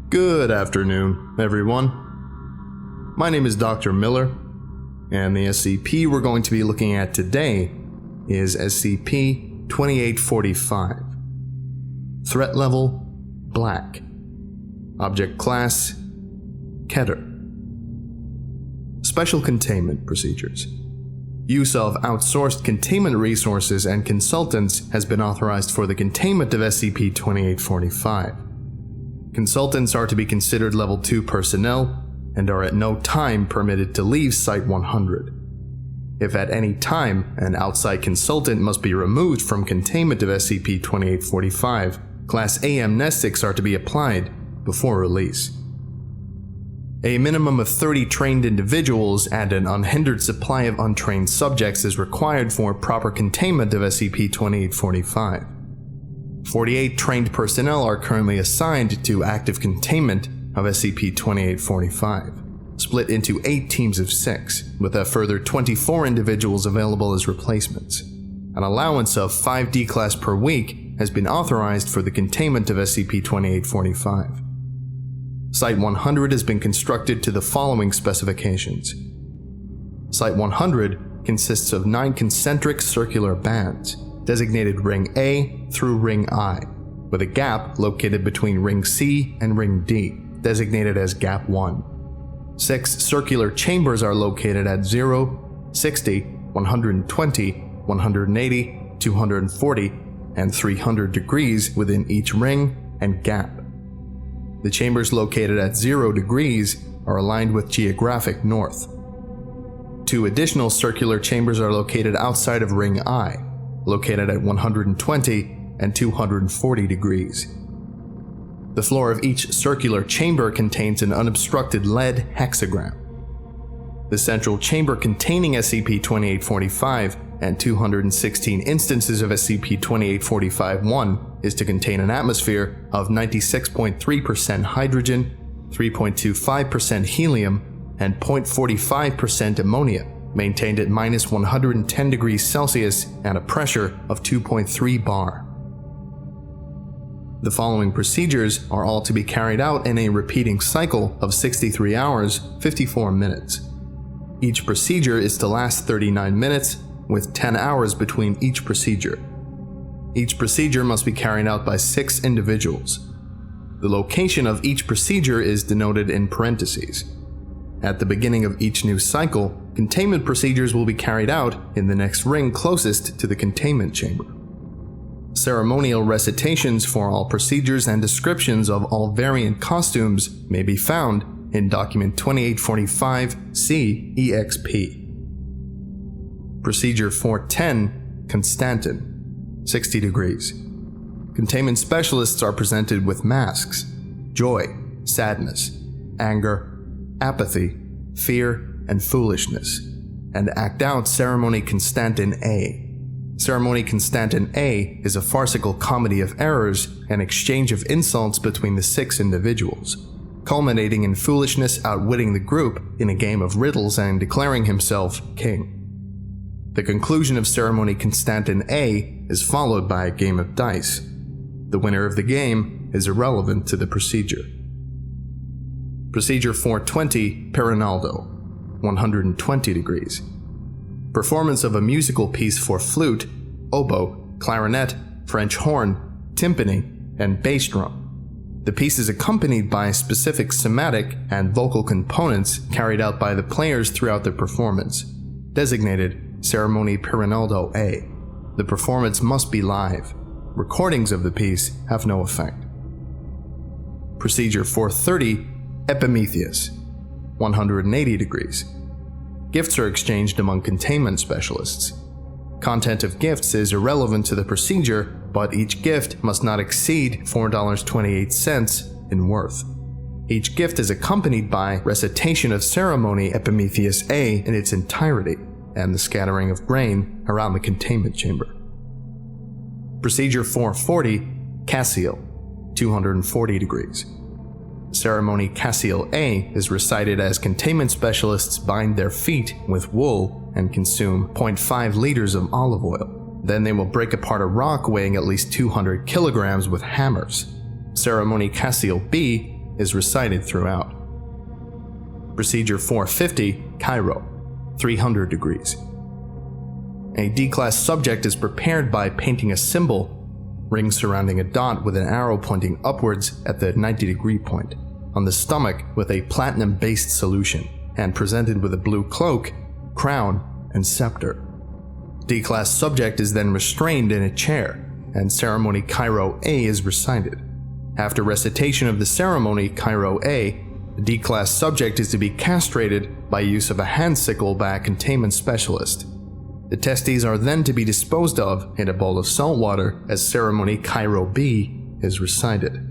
Good afternoon, everyone. My name is Dr. Miller, and the SCP we're going to be looking at today is SCP-2845. Threat level: Black. Object class: Keter. Special Containment Procedures. Use of outsourced containment resources and consultants has been authorized for the containment of SCP-2845. Consultants are to be considered Level 2 personnel and are at no time permitted to leave Site-100. If at any time an outside consultant must be removed from containment of SCP-2845, Class A amnestics are to be applied before release. A minimum of 30 trained individuals and an unhindered supply of untrained subjects is required for proper containment of SCP-2845. 48 trained personnel are currently assigned to active containment of SCP-2845, split into 8 teams of 6, with a further 24 individuals available as replacements. An allowance of 5 D-Class per week has been authorized for the containment of SCP-2845. Site-100 has been constructed to the following specifications. Site-100 consists of 9 concentric circular bands, designated Ring A through Ring I, with a gap located between Ring C and Ring D, designated as Gap 1. 6 circular chambers are located at 0, 60, 120, 180, 240, and 300 degrees within each ring and gap. The chambers located at 0 degrees are aligned with geographic north. 2 additional circular chambers are located outside of Ring I, located at 120 and 240 degrees. The floor of each circular chamber contains an unobstructed lead hexagram. The central chamber containing SCP-2845 and 216 instances of SCP-2845-1 is to contain an atmosphere of 96.3% hydrogen, 3.25% helium, and 0.45% ammonia, maintained at -110 degrees Celsius and a pressure of 2.3 bar. The following procedures are all to be carried out in a repeating cycle of 63 hours, 54 minutes. Each procedure is to last 39 minutes, with 10 hours between each procedure. Each procedure must be carried out by 6 individuals. The location of each procedure is denoted in parentheses. At the beginning of each new cycle, containment procedures will be carried out in the next ring closest to the containment chamber. Ceremonial recitations for all procedures and descriptions of all variant costumes may be found in Document 2845-C-EXP. Procedure 410, Constantin, 60 degrees. Containment specialists are presented with masks: joy, sadness, anger, apathy, fear, and foolishness, and act out Ceremony Constantin A. Ceremony Constantin A is a farcical comedy of errors and exchange of insults between the 6 individuals, culminating in foolishness outwitting the group in a game of riddles and declaring himself king. The conclusion of Ceremony Constantin A is followed by a game of dice. The winner of the game is irrelevant to the procedure. Procedure 420, Perinaldo, 120 degrees. Performance of a musical piece for flute, oboe, clarinet, French horn, timpani, and bass drum. The piece is accompanied by specific somatic and vocal components carried out by the players throughout the performance, designated Ceremony Perinaldo A. The performance must be live. Recordings of the piece have no effect. Procedure 430, Epimetheus, 180 degrees. Gifts are exchanged among containment specialists. Content of gifts is irrelevant to the procedure, but each gift must not exceed $4.28 in worth. Each gift is accompanied by recitation of Ceremony Epimetheus A in its entirety, and the scattering of grain around the containment chamber. Procedure 440, Cassiel, 240 degrees. Ceremony Cassiel A is recited as containment specialists bind their feet with wool and consume 0.5 liters of olive oil. Then they will break apart a rock weighing at least 200 kilograms with hammers. Ceremony Cassiel B is recited throughout. Procedure 450, Cairo, 300 degrees. A D-class subject is prepared by painting a symbol, ring surrounding a dot with an arrow pointing upwards at the 90-degree point, on the stomach with a platinum-based solution, and presented with a blue cloak, crown, and scepter. D-class subject is then restrained in a chair, and ceremony Cairo A is recited. After recitation of the ceremony Cairo A, the D-class subject is to be castrated by use of a hand sickle by a containment specialist. The testes are then to be disposed of in a bowl of salt water as ceremony Cairo B is recited.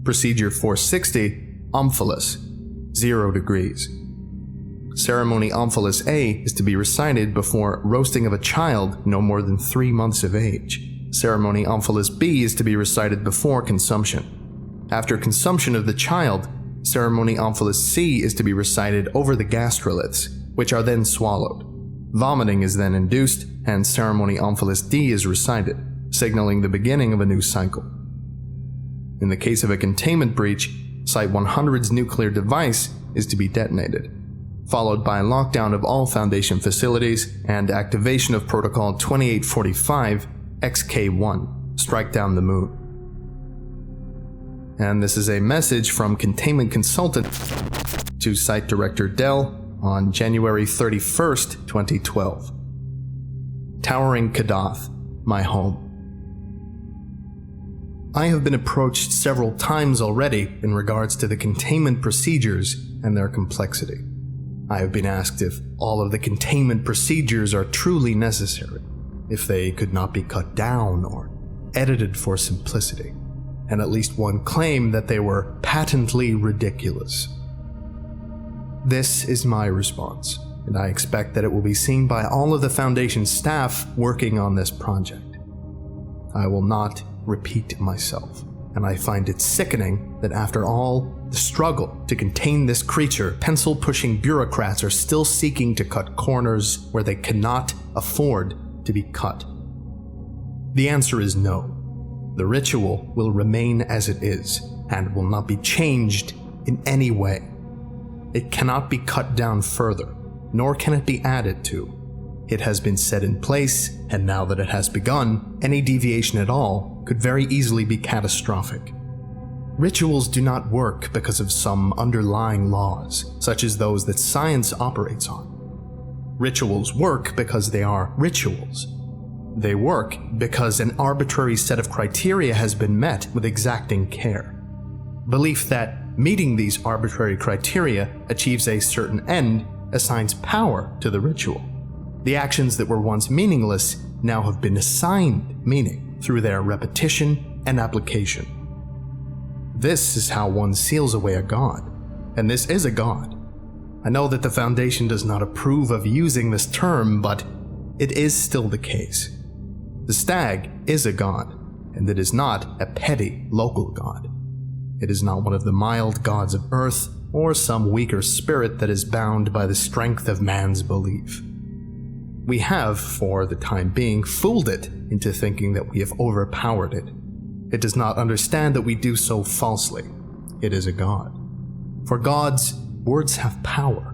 Procedure 460, Omphalos, 0 degrees. Ceremony Omphalos A is to be recited before roasting of a child no more than 3 months of age. Ceremony Omphalos B is to be recited before consumption. After consumption of the child, ceremony Omphalos C is to be recited over the gastroliths, which are then swallowed. Vomiting is then induced, and ceremony Omphalos D is recited, signaling the beginning of a new cycle. In the case of a containment breach, Site 100's nuclear device is to be detonated, followed by lockdown of all Foundation facilities and activation of Protocol 2845 XK1, Strike Down the Moon. And this is a message from Containment Consultant to Site Director Dell on January 31st, 2012. Towering Kadath, my home. I have been approached several times already in regards to the containment procedures and their complexity. I have been asked if all of the containment procedures are truly necessary, if they could not be cut down or edited for simplicity, and at least one claimed that they were patently ridiculous. This is my response, and I expect that it will be seen by all of the Foundation staff working on this project. I will not repeat myself, and I find it sickening that after all the struggle to contain this creature, pencil-pushing bureaucrats are still seeking to cut corners where they cannot afford to be cut. The answer is no. The ritual will remain as it is, and will not be changed in any way. It cannot be cut down further, nor can it be added to. It has been set in place, and now that it has begun, any deviation at all could very easily be catastrophic. Rituals do not work because of some underlying laws, such as those that science operates on. Rituals work because they are rituals. They work because an arbitrary set of criteria has been met with exacting care. Belief that meeting these arbitrary criteria achieves a certain end assigns power to the ritual. The actions that were once meaningless now have been assigned meaning through their repetition and application. This is how one seals away a god, and this is a god. I know that the Foundation does not approve of using this term, but it is still the case. The stag is a god, and it is not a petty local god. It is not one of the mild gods of earth or some weaker spirit that is bound by the strength of man's belief. We have, for the time being, fooled it into thinking that we have overpowered it. It does not understand that we do so falsely. It is a god. For gods, words have power.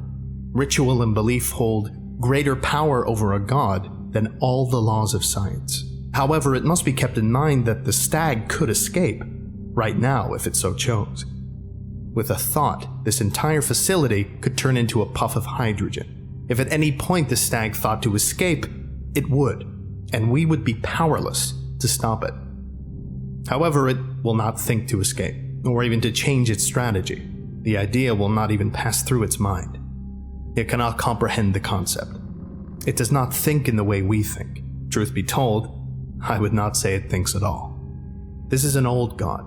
Ritual and belief hold greater power over a god than all the laws of science. However, it must be kept in mind that the stag could escape, right now if it so chose. With a thought, this entire facility could turn into a puff of hydrogen. If at any point the stag thought to escape, it would, and we would be powerless to stop it. However, it will not think to escape, or even to change its strategy. The idea will not even pass through its mind. It cannot comprehend the concept. It does not think in the way we think. Truth be told, I would not say it thinks at all. This is an old god.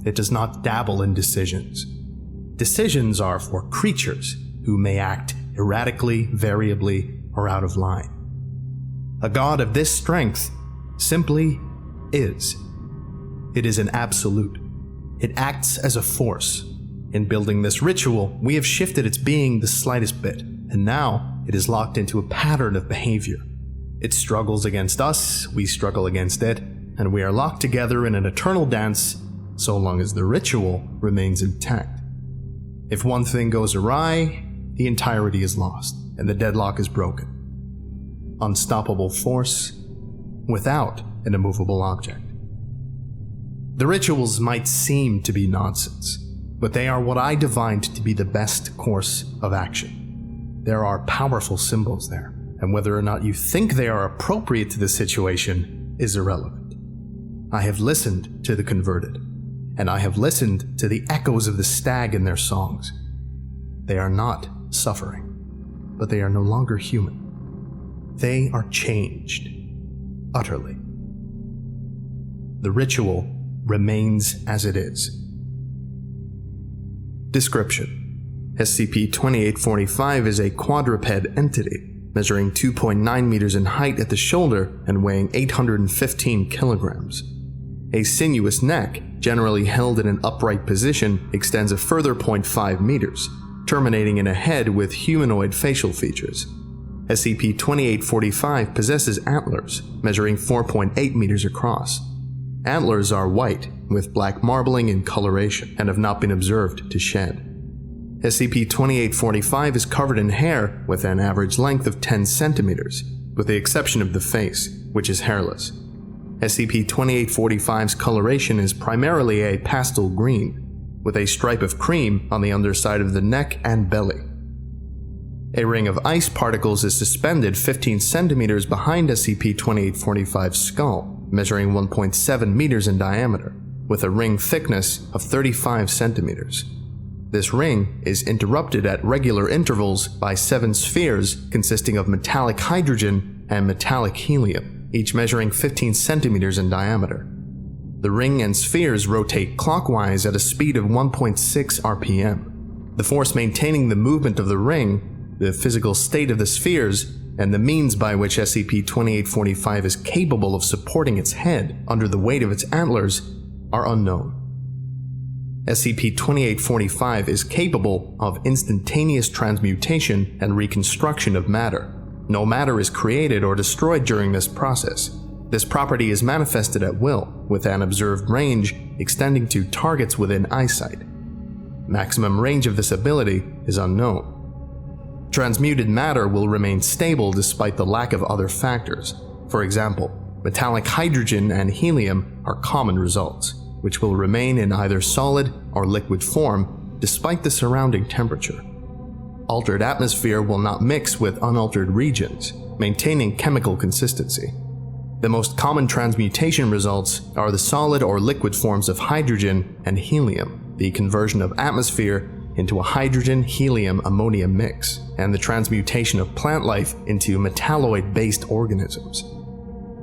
It does not dabble in decisions. Decisions are for creatures who may act erratically, variably, or out of line. A god of this strength simply is. It is an absolute. It acts as a force. In building this ritual, we have shifted its being the slightest bit, and now it is locked into a pattern of behavior. It struggles against us, we struggle against it, and we are locked together in an eternal dance so long as the ritual remains intact. If one thing goes awry, the entirety is lost, and the deadlock is broken. Unstoppable force without an immovable object. The rituals might seem to be nonsense, but they are what I divined to be the best course of action. There are powerful symbols there, and whether or not you think they are appropriate to the situation is irrelevant. I have listened to the converted, and I have listened to the echoes of the stag in their songs. They are not suffering, but they are no longer human. They are changed, utterly. The ritual remains as it is. Description: SCP-2845 is a quadruped entity, measuring 2.9 meters in height at the shoulder and weighing 815 kilograms. A sinuous neck, generally held in an upright position, extends a further 0.5 meters, terminating in a head with humanoid facial features. SCP-2845 possesses antlers, measuring 4.8 meters across. Antlers are white, with black marbling and coloration, and have not been observed to shed. SCP-2845 is covered in hair with an average length of 10 centimeters, with the exception of the face, which is hairless. SCP-2845's coloration is primarily a pastel green, with a stripe of cream on the underside of the neck and belly. A ring of ice particles is suspended 15 centimeters behind SCP-2845's skull, measuring 1.7 meters in diameter, with a ring thickness of 35 centimeters. This ring is interrupted at regular intervals by 7 spheres consisting of metallic hydrogen and metallic helium, each measuring 15 centimeters in diameter. The ring and spheres rotate clockwise at a speed of 1.6 RPM. The force maintaining the movement of the ring, the physical state of the spheres, and the means by which SCP-2845 is capable of supporting its head under the weight of its antlers are unknown. SCP-2845 is capable of instantaneous transmutation and reconstruction of matter. No matter is created or destroyed during this process. This property is manifested at will, with an observed range extending to targets within eyesight. Maximum range of this ability is unknown. Transmuted matter will remain stable despite the lack of other factors. For example, metallic hydrogen and helium are common results, which will remain in either solid or liquid form despite the surrounding temperature. Altered atmosphere will not mix with unaltered regions, maintaining chemical consistency. The most common transmutation results are the solid or liquid forms of hydrogen and helium, the conversion of atmosphere into a hydrogen-helium-ammonia mix, and the transmutation of plant life into metalloid-based organisms.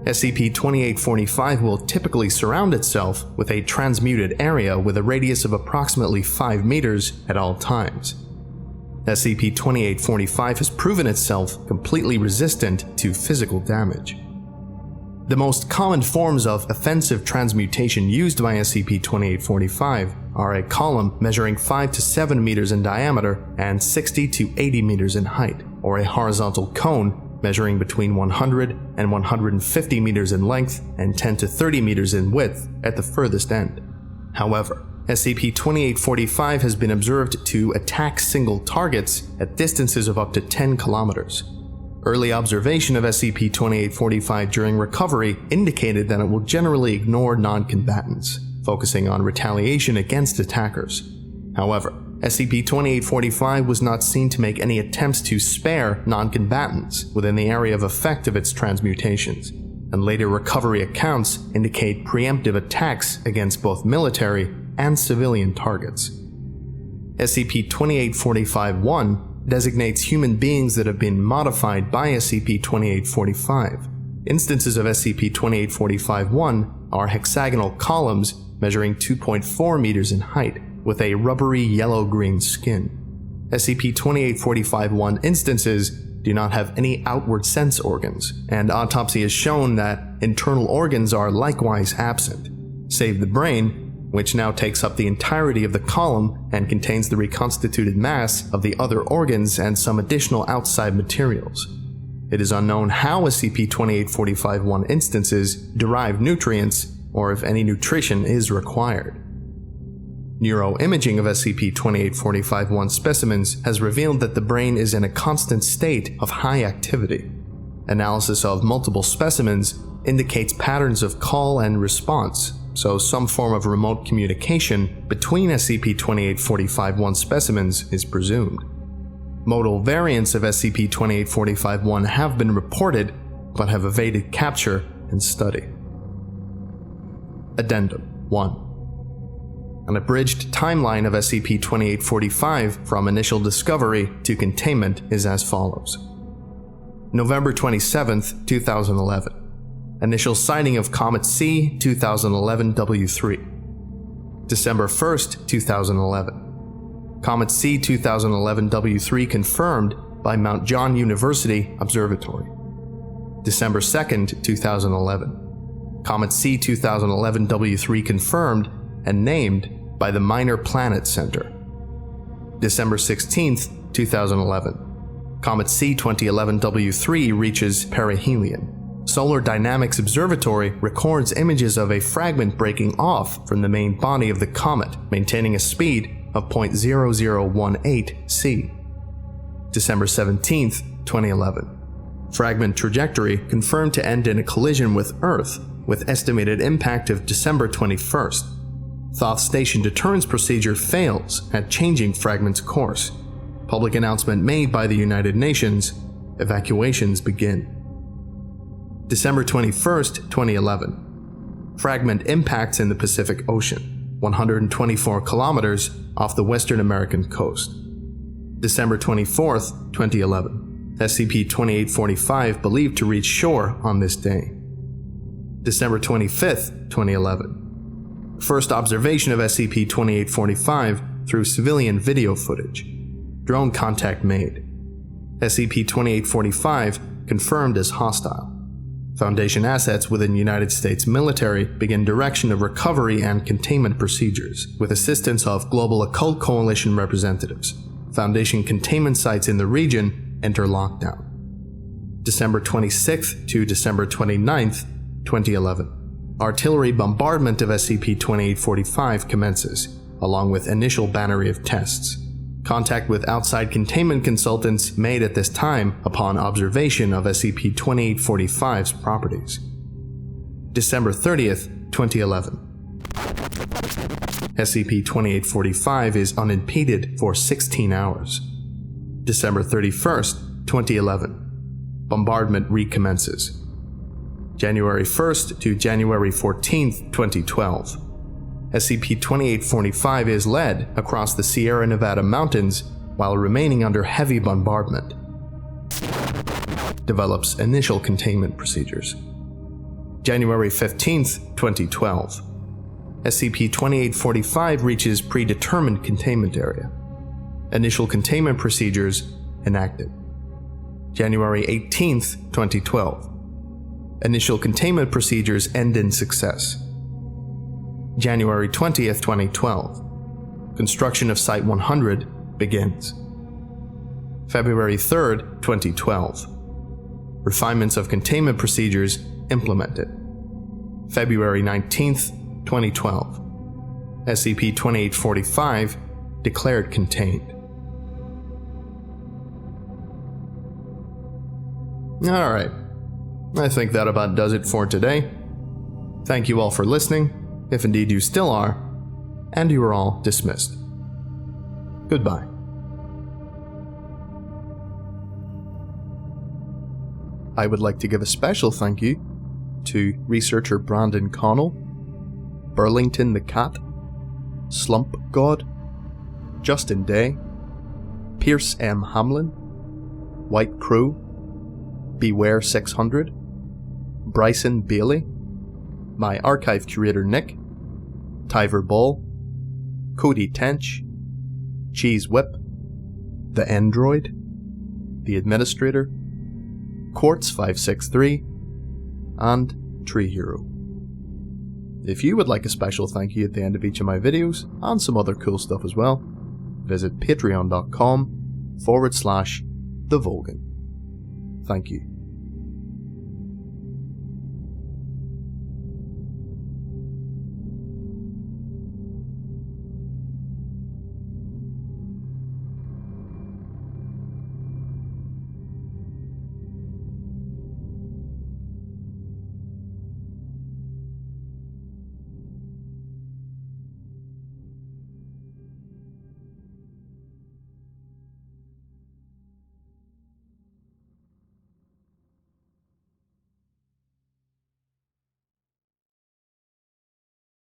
SCP-2845 will typically surround itself with a transmuted area with a radius of approximately 5 meters at all times. SCP-2845 has proven itself completely resistant to physical damage. The most common forms of offensive transmutation used by SCP-2845 are a column measuring 5 to 7 meters in diameter and 60 to 80 meters in height, or a horizontal cone measuring between 100 and 150 meters in length and 10 to 30 meters in width at the furthest end. However, SCP-2845 has been observed to attack single targets at distances of up to 10 kilometers. Early observation of SCP-2845 during recovery indicated that it will generally ignore non-combatants, focusing on retaliation against attackers. However, SCP-2845 was not seen to make any attempts to spare non-combatants within the area of effect of its transmutations, and later recovery accounts indicate preemptive attacks against both military and civilian targets. SCP-2845-1 designates human beings that have been modified by SCP-2845. Instances of SCP-2845-1 are hexagonal columns measuring 2.4 meters in height, with a rubbery yellow-green skin. SCP-2845-1 instances do not have any outward sense organs, and autopsy has shown that internal organs are likewise absent, save the brain, which now takes up the entirety of the column and contains the reconstituted mass of the other organs and some additional outside materials. It is unknown how SCP-2845-1 instances derive nutrients or if any nutrition is required. Neuroimaging of SCP-2845-1 specimens has revealed that the brain is in a constant state of high activity. Analysis of multiple specimens indicates patterns of call and response, so some form of remote communication between SCP-2845-1 specimens is presumed. Modal variants of SCP-2845-1 have been reported, but have evaded capture and study. Addendum 1. An abridged timeline of SCP-2845 from initial discovery to containment is as follows. November 27, 2011. Initial sighting of Comet C 2011 W3. December 1, 2011. Comet C 2011 W3 confirmed by Mount John University Observatory. December 2, 2011. Comet C 2011 W3 confirmed and named by the Minor Planet Center. December 16, 2011. Comet C 2011 W3 reaches perihelion. Solar Dynamics Observatory records images of a fragment breaking off from the main body of the comet, maintaining a speed of 0.0018 c. December 17, 2011. Fragment trajectory confirmed to end in a collision with Earth, with estimated impact of December 21st. Thoth Station deterrence procedure fails at changing fragment's course. Public announcement made by the United Nations. Evacuations begin. December 21st, 2011. Fragment impacts in the Pacific Ocean, 124 kilometers off the Western American coast. December 24th, 2011. SCP-2845 believed to reach shore on this day. December 25th, 2011. First observation of SCP-2845 through civilian video footage. Drone contact made. SCP-2845 confirmed as hostile. Foundation assets within United States military begin direction of recovery and containment procedures, with assistance of Global Occult Coalition representatives. Foundation containment sites in the region enter lockdown. December 26th to December 29th, 2011. Artillery bombardment of SCP-2845 commences, along with initial battery of tests. Contact with outside containment consultants made at this time upon observation of SCP-2845's properties. December 30th, 2011. SCP-2845 is unimpeded for 16 hours. December 31st, 2011. Bombardment recommences. January 1st to January 14th, 2012. SCP-2845 is led across the Sierra Nevada mountains while remaining under heavy bombardment. Develops initial containment procedures. January 15th, 2012. SCP-2845 reaches predetermined containment area. Initial containment procedures enacted. January 18th, 2012. Initial containment procedures end in success. January 20th, 2012. Construction of Site 100 begins. February 3rd, 2012. Refinements of containment procedures implemented. February 19th, 2012. SCP-2845 declared contained. Alright, I think that about does it for today. Thank you all for listening, if indeed you still are, and you are all dismissed. Goodbye. I would like to give a special thank you to researcher Brandon Connell, Burlington the Cat, Slump God, Justin Day, Pierce M. Hamlin, White Crow, Beware 600, Bryson Bailey, my archive curator Nick, Tyver Ball, Cody Tench, Cheese Whip, The Android, The Administrator, Quartz 563, and Tree Hero. If you would like a special thank you at the end of each of my videos, and some other cool stuff as well, visit patreon.com/TheVolgun. Thank you.